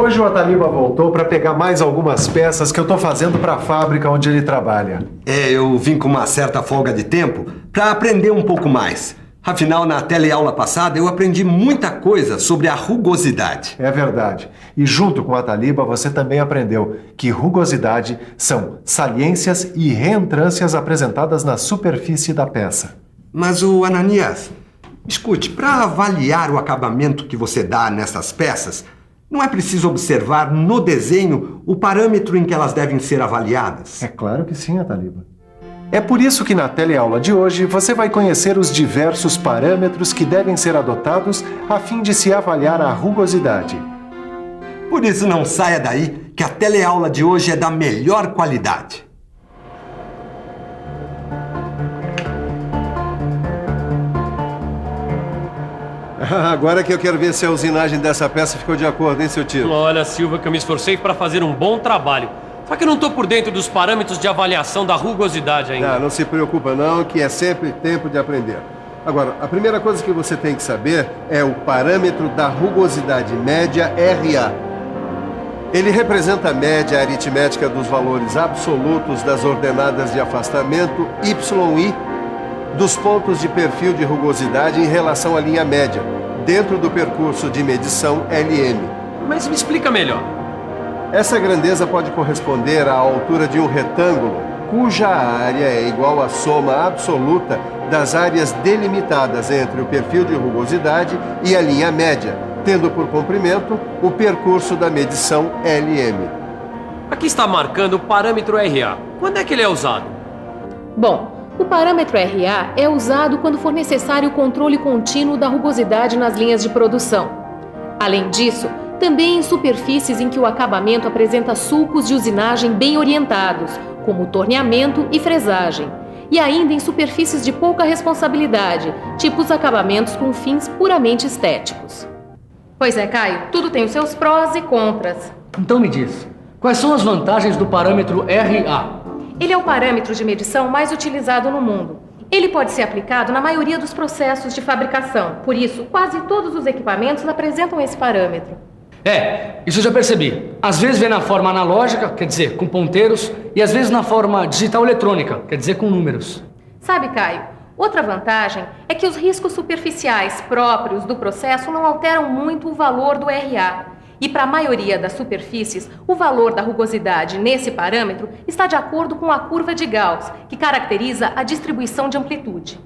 Hoje o Ataliba voltou para pegar mais algumas peças que eu estou fazendo para a fábrica onde ele trabalha. Eu vim com uma certa folga de tempo para aprender um pouco mais. Afinal, na teleaula passada, eu aprendi muita coisa sobre a rugosidade. É verdade. E junto com o Ataliba, você também aprendeu que rugosidade são saliências e reentrâncias apresentadas na superfície da peça. Mas o Ananias, escute, para avaliar o acabamento que você dá nessas peças, não é preciso observar no desenho o parâmetro em que elas devem ser avaliadas? É claro que sim, Ataliba. É por isso que na teleaula de hoje você vai conhecer os diversos parâmetros que devem ser adotados a fim de se avaliar a rugosidade. Por isso não saia daí que a teleaula de hoje é da melhor qualidade. Agora que eu quero ver se a usinagem dessa peça ficou de acordo, hein, seu tio? Olha, Silva, que eu me esforcei para fazer um bom trabalho. Só que eu não estou por dentro dos parâmetros de avaliação da rugosidade ainda. Não se preocupa não, que é sempre tempo de aprender. Agora, a primeira coisa que você tem que saber é o parâmetro da rugosidade média RA. Ele representa a média aritmética dos valores absolutos das ordenadas de afastamento YI dos pontos de perfil de rugosidade em relação à linha média, dentro do percurso de medição LM. Mas me explica melhor. Essa grandeza pode corresponder à altura de um retângulo, cuja área é igual à soma absoluta das áreas delimitadas entre o perfil de rugosidade e a linha média, tendo por comprimento o percurso da medição LM. Aqui está marcando o parâmetro RA. Quando é que ele é usado? Bom, o parâmetro RA é usado quando for necessário o controle contínuo da rugosidade nas linhas de produção. Além disso, também em superfícies em que o acabamento apresenta sulcos de usinagem bem orientados, como torneamento e fresagem. E ainda em superfícies de pouca responsabilidade, tipo os acabamentos com fins puramente estéticos. Pois é, Caio, tudo tem os seus prós e contras. Então me diz, quais são as vantagens do parâmetro RA? Ele é o parâmetro de medição mais utilizado no mundo. Ele pode ser aplicado na maioria dos processos de fabricação. Por isso, quase todos os equipamentos apresentam esse parâmetro. Isso eu já percebi. Às vezes vem na forma analógica, quer dizer, com ponteiros, e às vezes na forma digital eletrônica, quer dizer, com números. Sabe, Caio, outra vantagem é que os riscos superficiais próprios do processo não alteram muito o valor do RA. E para a maioria das superfícies, o valor da rugosidade nesse parâmetro está de acordo com a curva de Gauss, que caracteriza a distribuição de amplitude.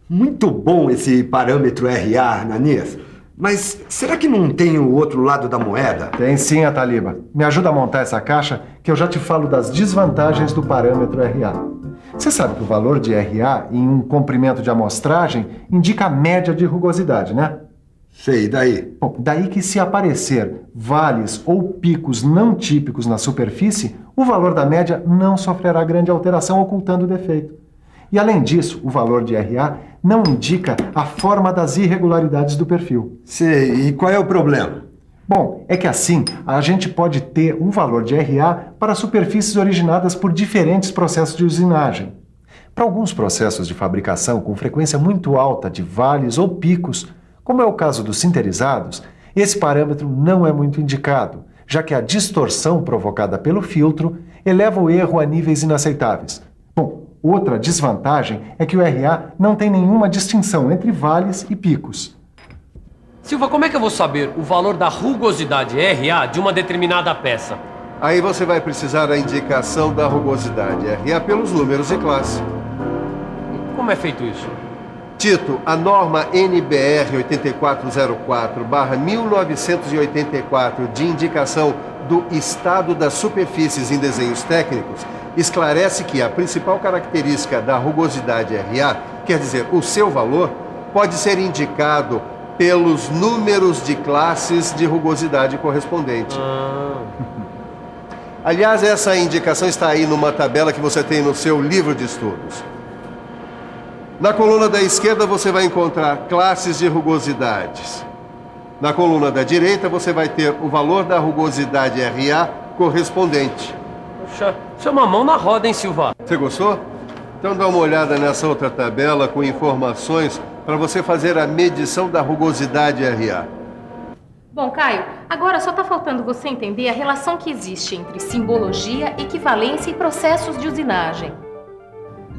Muito bom esse parâmetro RA, Ananias. Mas será que não tem o outro lado da moeda? Tem sim, Ataliba. Me ajuda a montar essa caixa que eu já te falo das desvantagens do parâmetro RA. Você sabe que o valor de RA em um comprimento de amostragem indica a média de rugosidade, né? Sei, daí? Bom, daí que se aparecer vales ou picos não típicos na superfície, o valor da média não sofrerá grande alteração, ocultando o defeito. E além disso, o valor de RA não indica a forma das irregularidades do perfil. Sei, e qual é o problema? Bom, é que assim a gente pode ter um valor de RA para superfícies originadas por diferentes processos de usinagem. Para alguns processos de fabricação com frequência muito alta de vales ou picos, como é o caso dos sinterizados, esse parâmetro não é muito indicado, já que a distorção provocada pelo filtro eleva o erro a níveis inaceitáveis. Bom, outra desvantagem é que o RA não tem nenhuma distinção entre vales e picos. Silva, como é que eu vou saber o valor da rugosidade RA de uma determinada peça? Aí você vai precisar da indicação da rugosidade RA pelos números de classe. Como é feito isso? Tito, a norma NBR 8404/1984 de indicação do estado das superfícies em desenhos técnicos esclarece que a principal característica da rugosidade RA, quer dizer, o seu valor, pode ser indicado pelos números de classes de rugosidade correspondente. Aliás, essa indicação está aí numa tabela que você tem no seu livro de estudos. Na coluna da esquerda você vai encontrar classes de rugosidades. Na coluna da direita você vai ter o valor da rugosidade RA correspondente. Poxa, isso é uma mão na roda, hein, Silva? Você gostou? Então dá uma olhada nessa outra tabela com informações para você fazer a medição da rugosidade RA. Bom, Caio, agora só está faltando você entender a relação que existe entre simbologia, equivalência e processos de usinagem.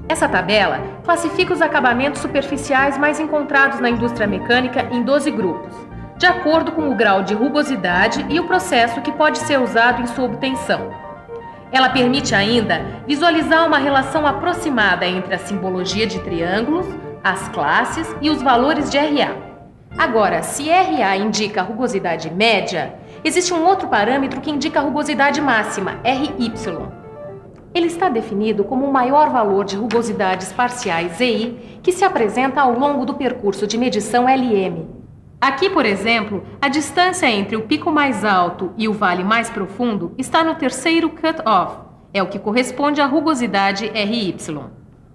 Essa tabela classifica os acabamentos superficiais mais encontrados na indústria mecânica em 12 grupos, de acordo com o grau de rugosidade e o processo que pode ser usado em sua obtenção. Ela permite ainda visualizar uma relação aproximada entre a simbologia de triângulos, as classes e os valores de RA. Agora, se RA indica a rugosidade média, existe um outro parâmetro que indica a rugosidade máxima, RY. Ele está definido como o maior valor de rugosidades parciais ZI que se apresenta ao longo do percurso de medição LM. Aqui, por exemplo, a distância entre o pico mais alto e o vale mais profundo está no terceiro cut-off. É o que corresponde à rugosidade RY.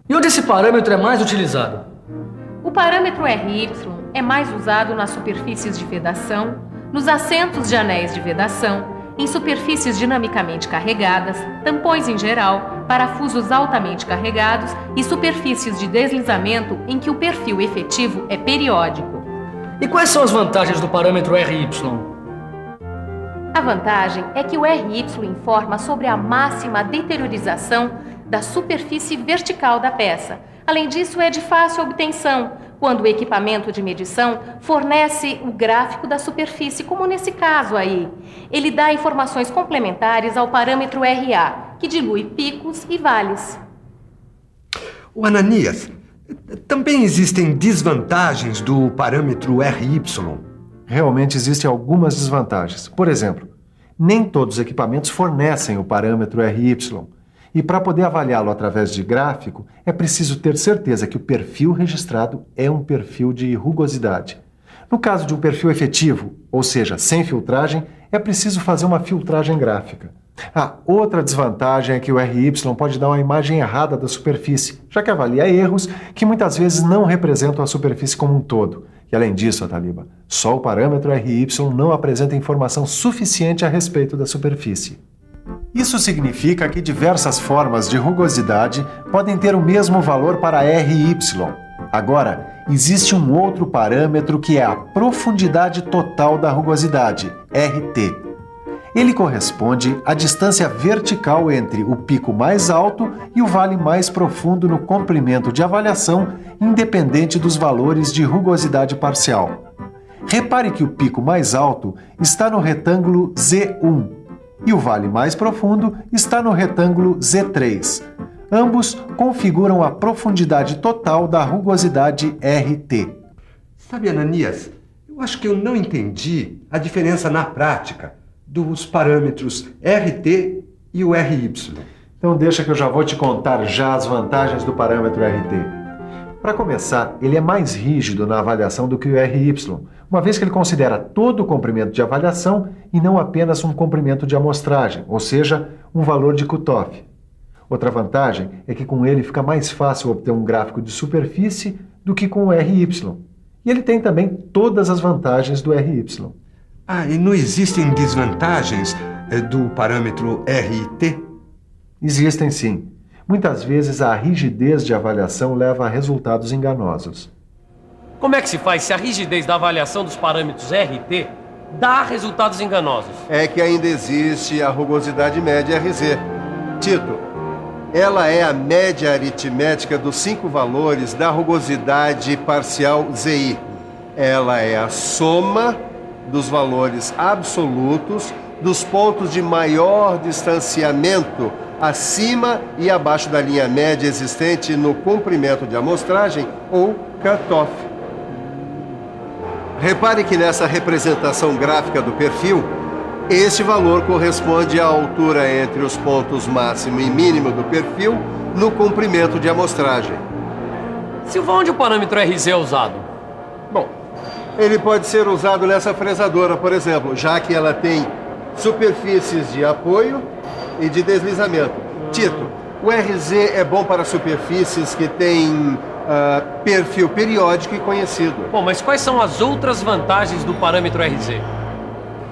E onde esse parâmetro é mais utilizado? O parâmetro RY é mais usado nas superfícies de vedação, nos assentos de anéis de vedação, em superfícies dinamicamente carregadas, tampões em geral, parafusos altamente carregados e superfícies de deslizamento em que o perfil efetivo é periódico. E quais são as vantagens do parâmetro RY? A vantagem é que o RY informa sobre a máxima deteriorização da superfície vertical da peça. Além disso, é de fácil obtenção, quando o equipamento de medição fornece o gráfico da superfície, como nesse caso aí. Ele dá informações complementares ao parâmetro RA, que dilui picos e vales. O Ananias, também existem desvantagens do parâmetro RY? Realmente existem algumas desvantagens. Por exemplo, nem todos os equipamentos fornecem o parâmetro RY. E para poder avaliá-lo através de gráfico, é preciso ter certeza que o perfil registrado é um perfil de rugosidade. No caso de um perfil efetivo, ou seja, sem filtragem, é preciso fazer uma filtragem gráfica. Outra desvantagem é que o RY pode dar uma imagem errada da superfície, já que avalia erros que muitas vezes não representam a superfície como um todo. E além disso, Ataliba, só o parâmetro RY não apresenta informação suficiente a respeito da superfície. Isso significa que diversas formas de rugosidade podem ter o mesmo valor para RY. Agora, existe um outro parâmetro que é a profundidade total da rugosidade, RT. Ele corresponde à distância vertical entre o pico mais alto e o vale mais profundo no comprimento de avaliação, independente dos valores de rugosidade parcial. Repare que o pico mais alto está no retângulo Z1 e o vale mais profundo está no retângulo Z3. Ambos configuram a profundidade total da rugosidade RT. Sabe, Ananias, eu acho que eu não entendi a diferença na prática dos parâmetros RT e o RY. Então deixa que eu já vou te contar já as vantagens do parâmetro RT. Para começar, ele é mais rígido na avaliação do que o RY, uma vez que ele considera todo o comprimento de avaliação e não apenas um comprimento de amostragem, ou seja, um valor de cutoff. Outra vantagem é que com ele fica mais fácil obter um gráfico de superfície do que com o RY. E ele tem também todas as vantagens do RY. E não existem desvantagens do parâmetro RT? Existem sim. Muitas vezes a rigidez de avaliação leva a resultados enganosos. Como é que se faz se a rigidez da avaliação dos parâmetros RT dá resultados enganosos? É que ainda existe a rugosidade média RZ. Tito, ela é a média aritmética dos 5 valores da rugosidade parcial ZI. Ela é a soma dos valores absolutos dos pontos de maior distanciamento acima e abaixo da linha média existente no comprimento de amostragem ou cutoff. Repare que nessa representação gráfica do perfil, este valor corresponde à altura entre os pontos máximo e mínimo do perfil no comprimento de amostragem. Silva, onde o parâmetro RZ é usado? Bom, ele pode ser usado nessa fresadora, por exemplo, já que ela tem superfícies de apoio e de deslizamento. Tito, o RZ é bom para superfícies que têm perfil periódico e conhecido. Bom, mas quais são as outras vantagens do parâmetro RZ?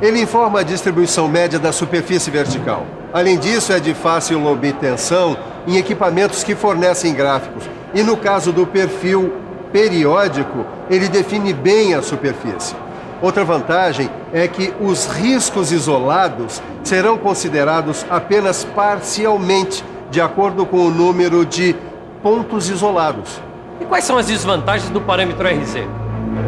Ele informa a distribuição média da superfície vertical. Além disso, é de fácil obtenção em equipamentos que fornecem gráficos. E no caso do perfil periódico, ele define bem a superfície. Outra vantagem é que os riscos isolados serão considerados apenas parcialmente, de acordo com o número de pontos isolados. E quais são as desvantagens do parâmetro RZ?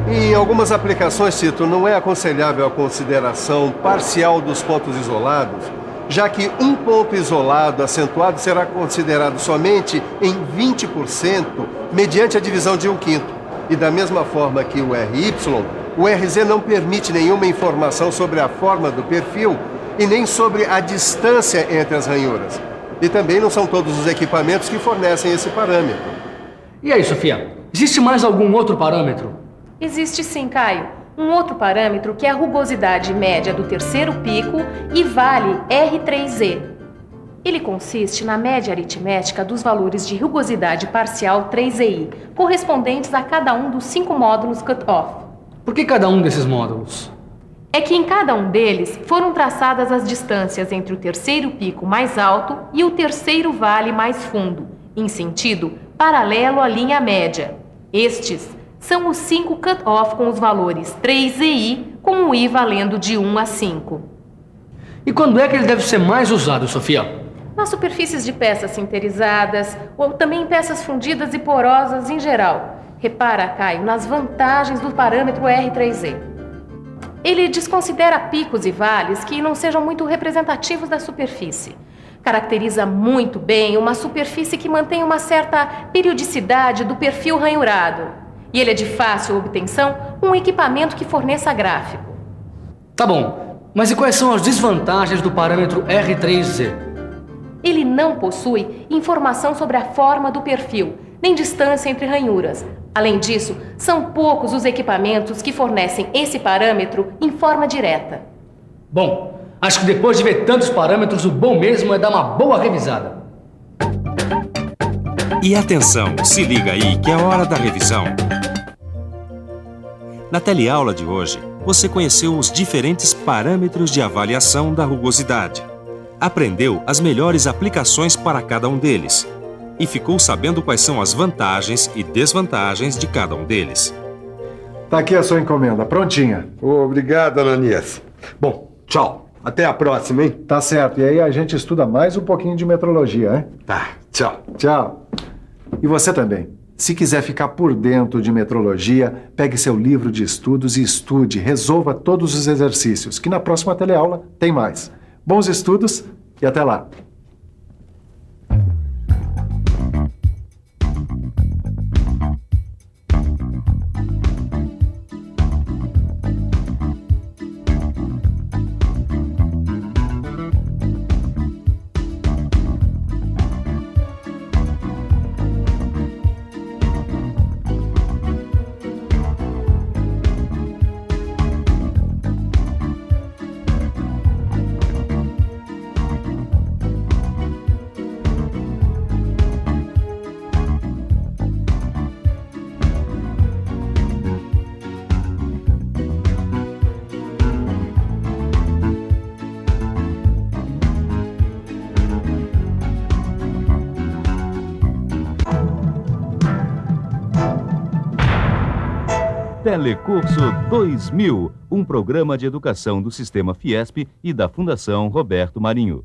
Em algumas aplicações, Tito, não é aconselhável a consideração parcial dos pontos isolados, já que um ponto isolado acentuado será considerado somente em 20% mediante a divisão de 1/5. E da mesma forma que o RY, o RZ não permite nenhuma informação sobre a forma do perfil e nem sobre a distância entre as ranhuras. E também não são todos os equipamentos que fornecem esse parâmetro. E aí, Sofia? Existe mais algum outro parâmetro? Existe sim, Caio. Um outro parâmetro que é a rugosidade média do terceiro pico e vale R3Z. Ele consiste na média aritmética dos valores de rugosidade parcial 3EI, correspondentes a cada um dos 5 módulos cut-off. Por que cada um desses módulos? É que em cada um deles foram traçadas as distâncias entre o terceiro pico mais alto e o terceiro vale mais fundo, em sentido paralelo à linha média. Estes são os 5 cut-off com os valores 3EI, com o I valendo de 1 a 5. E quando é que ele deve ser mais usado, Sofia? Nas superfícies de peças sinterizadas, ou também em peças fundidas e porosas em geral. Repara, Caio, nas vantagens do parâmetro R3Z. Ele desconsidera picos e vales que não sejam muito representativos da superfície. Caracteriza muito bem uma superfície que mantém uma certa periodicidade do perfil ranhurado. E ele é de fácil obtenção com um equipamento que forneça gráfico. Tá bom, mas e quais são as desvantagens do parâmetro R3Z? Ele não possui informação sobre a forma do perfil, nem distância entre ranhuras. Além disso, são poucos os equipamentos que fornecem esse parâmetro em forma direta. Bom, acho que depois de ver tantos parâmetros, o bom mesmo é dar uma boa revisada. E atenção, se liga aí que é hora da revisão. Na teleaula de hoje, você conheceu os diferentes parâmetros de avaliação da rugosidade. Aprendeu as melhores aplicações para cada um deles e ficou sabendo quais são as vantagens e desvantagens de cada um deles. Tá aqui a sua encomenda, prontinha. Obrigado, Ananias. Bom, tchau. Até a próxima, hein? Tá certo, e aí a gente estuda mais um pouquinho de metrologia, hein? Tá, tchau. Tchau. E você também. Se quiser ficar por dentro de metrologia, pegue seu livro de estudos e estude, resolva todos os exercícios, que na próxima teleaula tem mais. Bons estudos e até lá! Telecurso 2000, um programa de educação do Sistema Fiesp e da Fundação Roberto Marinho.